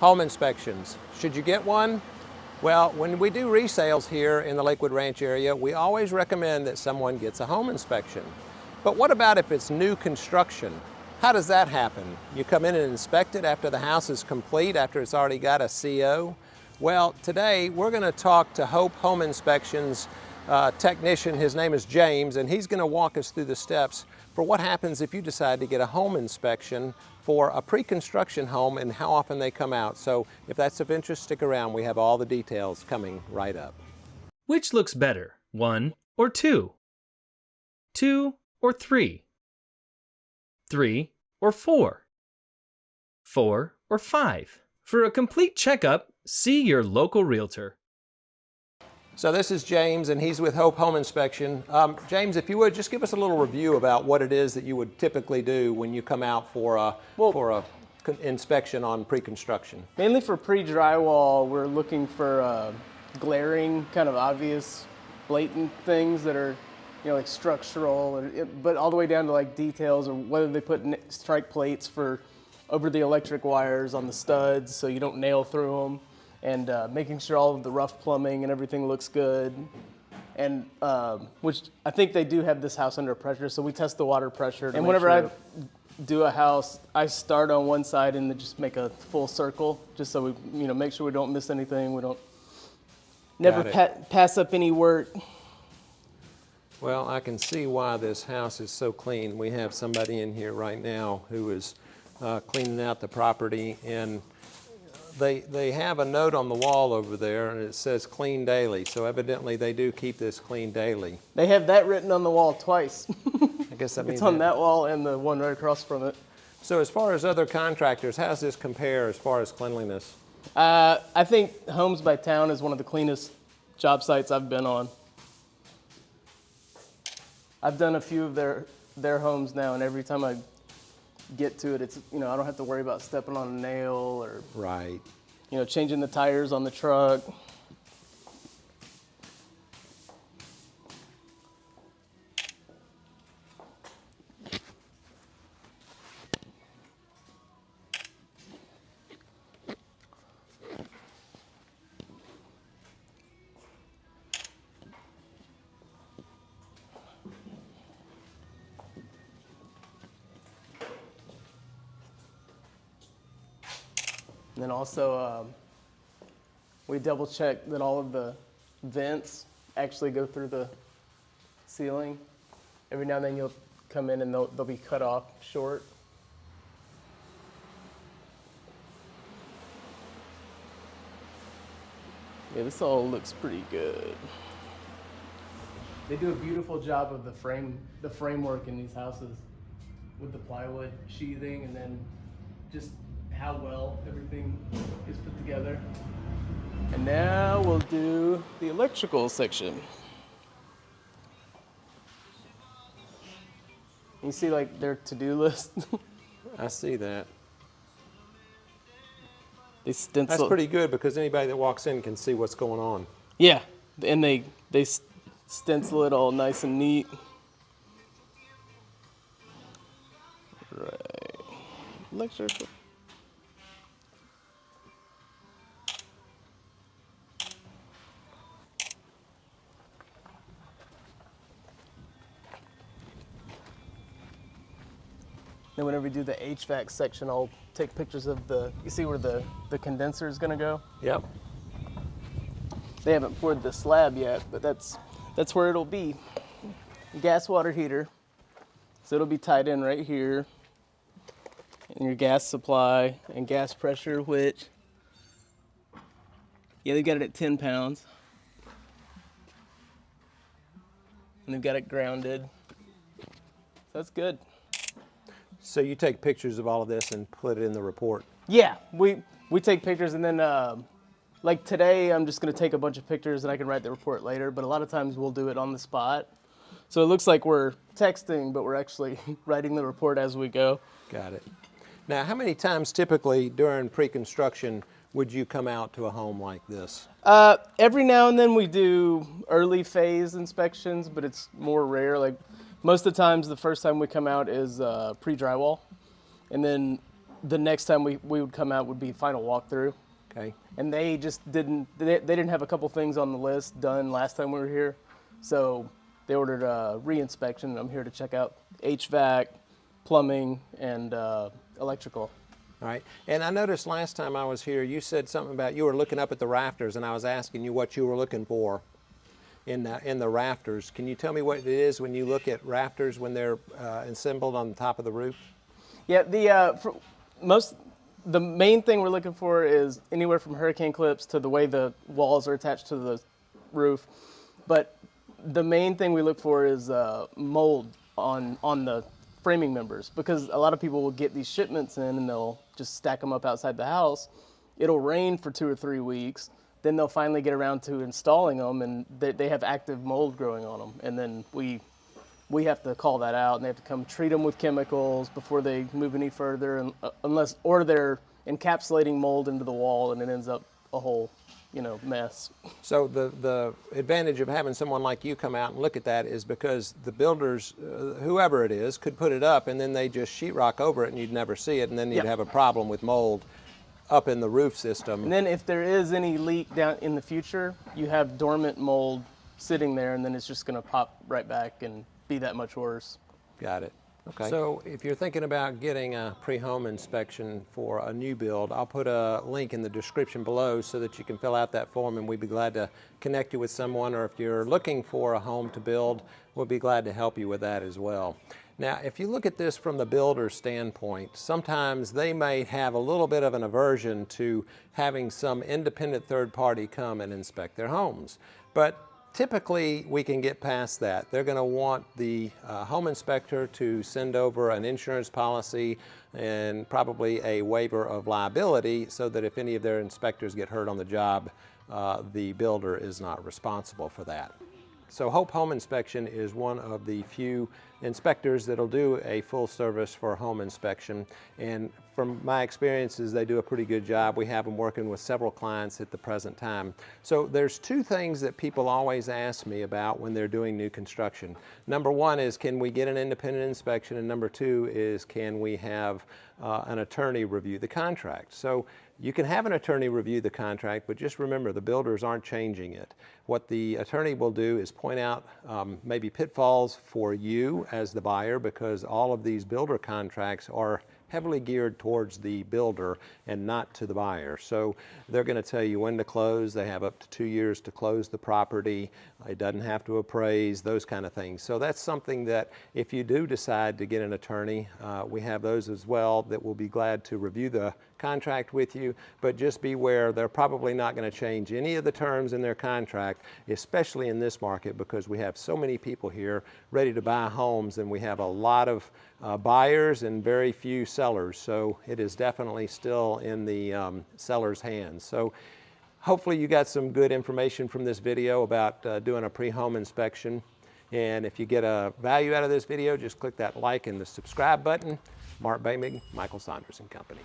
Home inspections. Should you get one? Well, when we do resales here in the Lakewood Ranch area, we always recommend that someone gets a home inspection. But what about if it's new construction? How does that happen? You come in and inspect it after the house is complete, after it's already got a CO? Well, today we're going to talk to Hope Home Inspections technician. His name is James, and he's going to walk us through the steps for what happens if you decide to get a home inspection for a pre-construction home and how often they come out. So if that's of interest, stick around. We have all the details coming right up. Which looks better, 1 or 2? 2 or 3? 3 or 4? 4 or 5? For a complete checkup, see your local realtor. So this is James, and he's with Hope Home Inspection. James, if you would, just give us a little review about what it is that you would typically do when you come out for a inspection on pre-construction. Mainly for pre-drywall, we're looking for glaring, kind of obvious, blatant things that are, like structural, but all the way down to like details, or whether they put strike plates for over the electric wires on the studs so you don't nail through them. And making sure all of the rough plumbing and everything looks good. And which I think they do have this house under pressure, so we test the water pressure. And whenever I do a house, I start on one side and then just make a full circle, just so we make sure we don't miss anything. We don't never pass up any work. Well, I can see why this house is so clean. We have somebody in here right now who is cleaning out the property, and they have a note on the wall over there, and it says clean daily. So evidently they do keep this clean daily. They have that written on the wall twice. I guess that means it's on that wall and the one right across from it. So as far as other contractors, how does this compare as far as cleanliness? I think Homes by Town is one of the cleanest job sites I've been on. I've done a few of their homes now, and every time I get to it, it's I don't have to worry about stepping on a nail or right. Changing the tires on the truck. And then also, we double check that all of the vents actually go through the ceiling. Every now and then you'll come in and they'll be cut off short. Yeah, this all looks pretty good. They do a beautiful job of the framework in these houses with the plywood sheathing, and then just how well everything is put together. And now we'll do the electrical section. You see like their to-do list? I see that. They stencil. That's pretty good, because anybody that walks in can see what's going on. Yeah, and they stencil it all nice and neat. Right. Electrical. Then whenever we do the HVAC section, I'll take pictures of you see where the condenser is gonna go? Yep. They haven't poured the slab yet, but that's where it'll be. Gas water heater. So it'll be tied in right here. And your gas supply and gas pressure, which, yeah, they've got it at 10 pounds. And they've got it grounded. So that's good. So you take pictures of all of this and put it in the report? Yeah, we take pictures, and then like today I'm just gonna take a bunch of pictures and I can write the report later, but a lot of times we'll do it on the spot. So it looks like we're texting, but we're actually writing the report as we go. Got it. Now, how many times typically during pre-construction would you come out to a home like this? Every now and then we do early phase inspections, but it's more rare. Like most of the times, the first time we come out is pre-drywall. And then the next time we would come out would be final walkthrough. Okay. And they just didn't, they didn't have a couple things on the list done last time we were here. So they ordered a re-inspection. I'm here to check out HVAC, plumbing, and electrical. All right. And I noticed last time I was here, you said something about you were looking up at the rafters, and I was asking you what you were looking for in the rafters. Can you tell me what it is when you look at rafters when they're assembled on the top of the roof? Yeah, the main thing we're looking for is anywhere from hurricane clips to the way the walls are attached to the roof. But the main thing we look for is mold on the framing members, because a lot of people will get these shipments in and they'll just stack them up outside the house. It'll rain for 2 or 3 weeks. Then they'll finally get around to installing them, and they have active mold growing on them. And then we have to call that out, and they have to come treat them with chemicals before they move any further, and, or they're encapsulating mold into the wall, and it ends up a whole, mess. So the advantage of having someone like you come out and look at that is because the builders, whoever it is, could put it up and then they just sheetrock over it and you'd never see it, and then you'd have a problem with mold up in the roof system. And then if there is any leak down in the future, you have dormant mold sitting there, and then it's just going to pop right back and be that much worse. Got it. Okay. So if you're thinking about getting a pre-home inspection for a new build, I'll put a link in the description below so that you can fill out that form, and we'd be glad to connect you with someone, or if you're looking for a home to build, we'll be glad to help you with that as well. Now, if you look at this from the builder's standpoint, sometimes they may have a little bit of an aversion to having some independent third party come and inspect their homes. But typically, we can get past that. They're going to want the home inspector to send over an insurance policy and probably a waiver of liability so that if any of their inspectors get hurt on the job, the builder is not responsible for that. So Hope Home Inspection is one of the few inspectors that'll do a full service for home inspection, and from my experiences they do a pretty good job. We have them working with several clients at the present time. So there's 2 things that people always ask me about when they're doing new construction. Number 1 is, can we get an independent inspection, and number 2 is, can we have an attorney review the contract? So you can have an attorney review the contract, but just remember, the builders aren't changing it. What the attorney will do is point out maybe pitfalls for you as the buyer, because all of these builder contracts are heavily geared towards the builder and not to the buyer. So they're going to tell you when to close. They have up to 2 years to close the property. It doesn't have to appraise, those kind of things. So that's something that if you do decide to get an attorney, we have those as well that will be glad to review the contract with you, but just beware, they're probably not going to change any of the terms in their contract, especially in this market, because we have so many people here ready to buy homes, and we have a lot of buyers and very few sellers. So it is definitely still in the seller's hands. So hopefully you got some good information from this video about doing a pre-home inspection. And if you get a value out of this video, just click that like and the subscribe button. Mark Boehmig, Michael Saunders and Company.